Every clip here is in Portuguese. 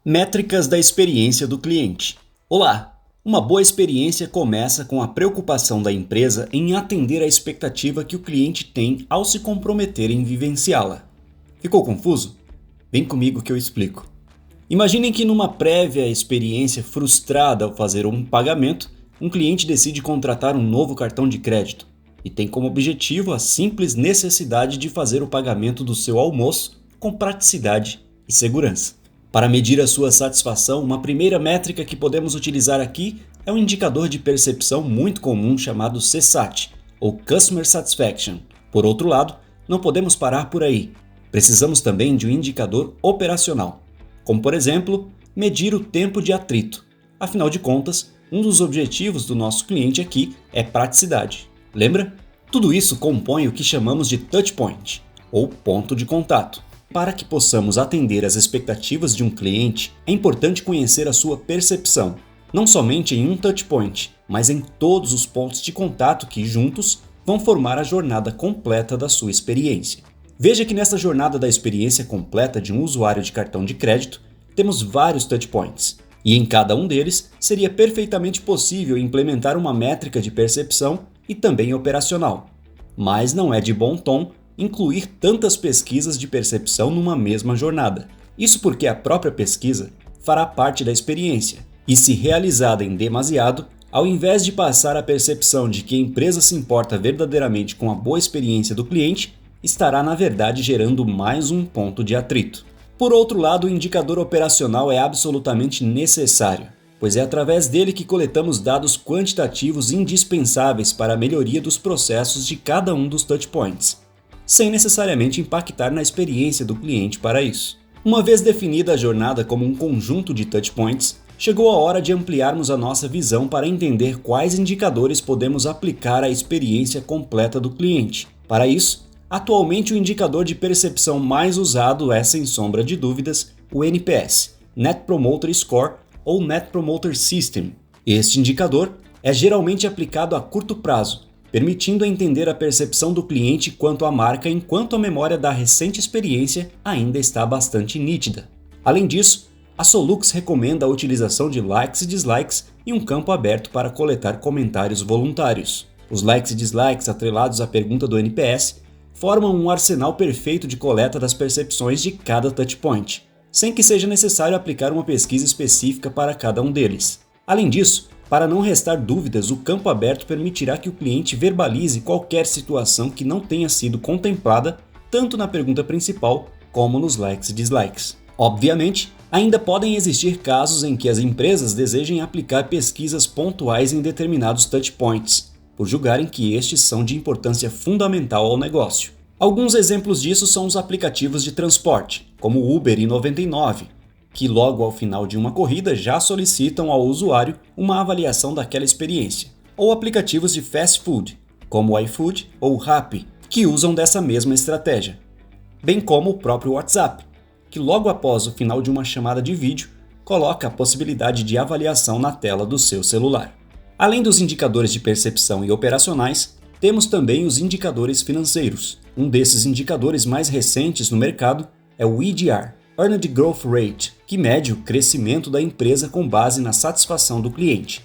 Métricas da experiência do cliente. Olá! Uma boa experiência começa com a preocupação da empresa em atender à expectativa que o cliente tem ao se comprometer em vivenciá-la. Ficou confuso? Vem comigo que eu explico. Imaginem que numa prévia experiência frustrada ao fazer um pagamento, um cliente decide contratar um novo cartão de crédito e tem como objetivo a simples necessidade de fazer o pagamento do seu almoço com praticidade e segurança. Para medir a sua satisfação, uma primeira métrica que podemos utilizar aqui é um indicador de percepção muito comum chamado CSAT, ou Customer Satisfaction. Por outro lado, não podemos parar por aí. Precisamos também de um indicador operacional, como por exemplo, medir o tempo de atrito. Afinal de contas, um dos objetivos do nosso cliente aqui é praticidade. Lembra? Tudo isso compõe o que chamamos de touchpoint, ou ponto de contato. Para que possamos atender às expectativas de um cliente, é importante conhecer a sua percepção, não somente em um touchpoint, mas em todos os pontos de contato que, juntos, vão formar a jornada completa da sua experiência. Veja que nesta jornada da experiência completa de um usuário de cartão de crédito, temos vários touchpoints, e em cada um deles seria perfeitamente possível implementar uma métrica de percepção e também operacional. Mas não é de bom tom incluir tantas pesquisas de percepção numa mesma jornada. Isso porque a própria pesquisa fará parte da experiência, e se realizada em demasiado, ao invés de passar a percepção de que a empresa se importa verdadeiramente com a boa experiência do cliente, estará na verdade gerando mais um ponto de atrito. Por outro lado, o indicador operacional é absolutamente necessário, pois é através dele que coletamos dados quantitativos indispensáveis para a melhoria dos processos de cada um dos touchpoints, sem necessariamente impactar na experiência do cliente para isso. Uma vez definida a jornada como um conjunto de touchpoints, chegou a hora de ampliarmos a nossa visão para entender quais indicadores podemos aplicar à experiência completa do cliente. Para isso, atualmente o indicador de percepção mais usado é, sem sombra de dúvidas, o NPS, Net Promoter Score ou Net Promoter System. Este indicador é geralmente aplicado a curto prazo, permitindo entender a percepção do cliente quanto à marca enquanto a memória da recente experiência ainda está bastante nítida. Além disso, a Solux recomenda a utilização de likes e dislikes e um campo aberto para coletar comentários voluntários. Os likes e dislikes atrelados à pergunta do NPS formam um arsenal perfeito de coleta das percepções de cada touchpoint, sem que seja necessário aplicar uma pesquisa específica para cada um deles. Além disso, para não restar dúvidas, o campo aberto permitirá que o cliente verbalize qualquer situação que não tenha sido contemplada tanto na pergunta principal como nos likes e dislikes. Obviamente, ainda podem existir casos em que as empresas desejem aplicar pesquisas pontuais em determinados touchpoints, por julgarem que estes são de importância fundamental ao negócio. Alguns exemplos disso são os aplicativos de transporte, como o Uber e 99, que logo ao final de uma corrida já solicitam ao usuário uma avaliação daquela experiência, ou aplicativos de fast food, como o iFood ou o Rappi, que usam dessa mesma estratégia, bem como o próprio WhatsApp, que logo após o final de uma chamada de vídeo, coloca a possibilidade de avaliação na tela do seu celular. Além dos indicadores de percepção e operacionais, temos também os indicadores financeiros. Um desses indicadores mais recentes no mercado é o EDR, Earned Growth Rate, que mede o crescimento da empresa com base na satisfação do cliente.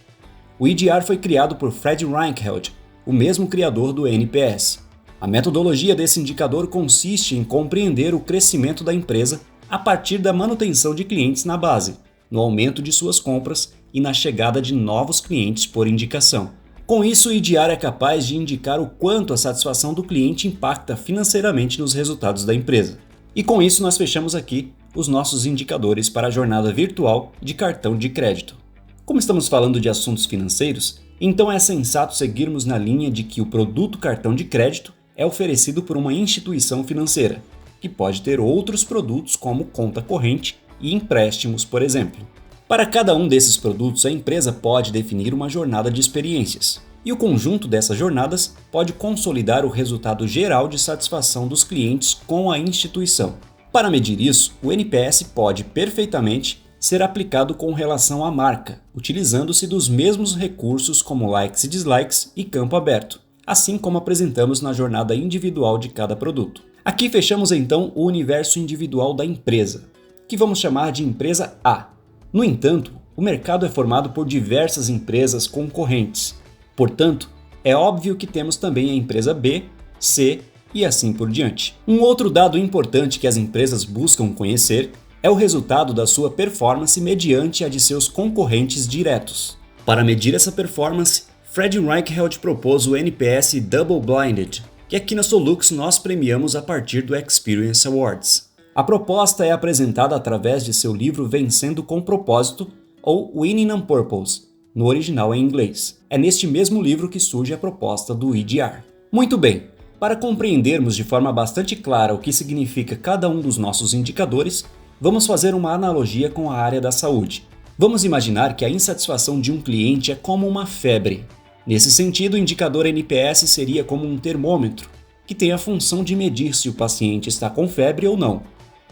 O EDR foi criado por Fred Reichheld, o mesmo criador do NPS. A metodologia desse indicador consiste em compreender o crescimento da empresa a partir da manutenção de clientes na base, no aumento de suas compras e na chegada de novos clientes por indicação. Com isso, o EDR é capaz de indicar o quanto a satisfação do cliente impacta financeiramente nos resultados da empresa. E com isso nós fechamos aqui os nossos indicadores para a jornada virtual de cartão de crédito. Como estamos falando de assuntos financeiros, então é sensato seguirmos na linha de que o produto cartão de crédito é oferecido por uma instituição financeira, que pode ter outros produtos como conta corrente e empréstimos, por exemplo. Para cada um desses produtos, a empresa pode definir uma jornada de experiências, e o conjunto dessas jornadas pode consolidar o resultado geral de satisfação dos clientes com a instituição. Para medir isso, o NPS pode perfeitamente ser aplicado com relação à marca, utilizando-se dos mesmos recursos como likes e dislikes e campo aberto, assim como apresentamos na jornada individual de cada produto. Aqui fechamos então o universo individual da empresa. que vamos chamar de empresa A. No entanto, o mercado é formado por diversas empresas concorrentes. Portanto, é óbvio que temos também a empresa B, C e assim por diante. Um outro dado importante que as empresas buscam conhecer é o resultado da sua performance mediante a de seus concorrentes diretos. Para medir essa performance, Fred Reichheld propôs o NPS Double Blinded, que aqui na Solux nós premiamos a partir do Experience Awards. A proposta é apresentada através de seu livro Vencendo com Propósito, ou Winning on Purpose, no original em inglês. É neste mesmo livro que surge a proposta do EDR. Muito bem, para compreendermos de forma bastante clara o que significa cada um dos nossos indicadores, vamos fazer uma analogia com a área da saúde. Vamos imaginar que a insatisfação de um cliente é como uma febre. Nesse sentido, o indicador NPS seria como um termômetro, que tem a função de medir se o paciente está com febre ou não.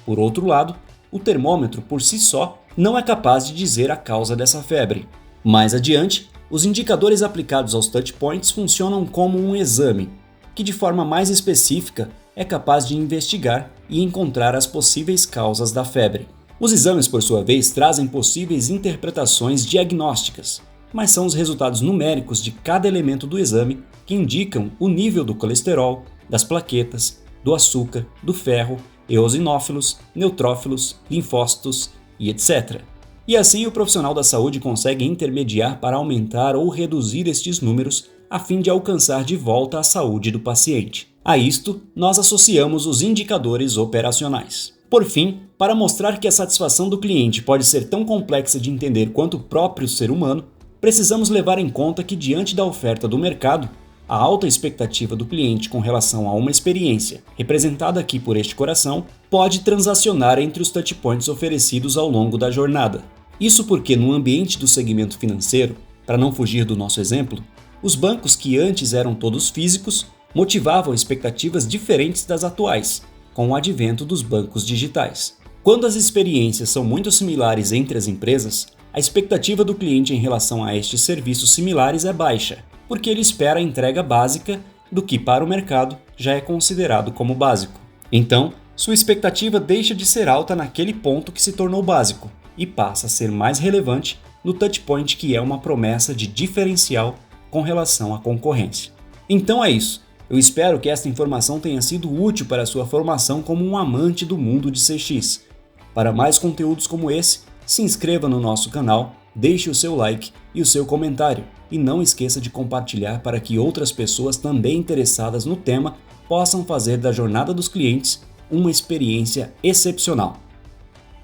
Por outro lado, o termômetro por si só não é capaz de dizer a causa dessa febre. Mais adiante, os indicadores aplicados aos touchpoints funcionam como um exame, que de forma mais específica é capaz de investigar e encontrar as possíveis causas da febre. Os exames, por sua vez, trazem possíveis interpretações diagnósticas, mas são os resultados numéricos de cada elemento do exame que indicam o nível do colesterol, das plaquetas, do açúcar, do ferro, eosinófilos, neutrófilos, linfócitos e etc. E assim o profissional da saúde consegue intermediar para aumentar ou reduzir estes números a fim de alcançar de volta a saúde do paciente. A isto, nós associamos os indicadores operacionais. Por fim, para mostrar que a satisfação do cliente pode ser tão complexa de entender quanto o próprio ser humano, precisamos levar em conta que, diante da oferta do mercado, a alta expectativa do cliente com relação a uma experiência, representada aqui por este coração, pode transacionar entre os touchpoints oferecidos ao longo da jornada. Isso porque, no ambiente do segmento financeiro, para não fugir do nosso exemplo, os bancos que antes eram todos físicos motivavam expectativas diferentes das atuais, com o advento dos bancos digitais. Quando as experiências são muito similares entre as empresas, a expectativa do cliente em relação a estes serviços similares é baixa, porque ele espera a entrega básica do que para o mercado já é considerado como básico. Então, sua expectativa deixa de ser alta naquele ponto que se tornou básico e passa a ser mais relevante no touchpoint, que é uma promessa de diferencial com relação à concorrência. Então é isso. Eu espero que esta informação tenha sido útil para a sua formação como um amante do mundo de CX. Para mais conteúdos como esse, se inscreva no nosso canal, deixe o seu like e o seu comentário, e não esqueça de compartilhar para que outras pessoas também interessadas no tema possam fazer da jornada dos clientes uma experiência excepcional.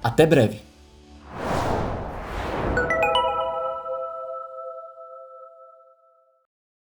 Até breve!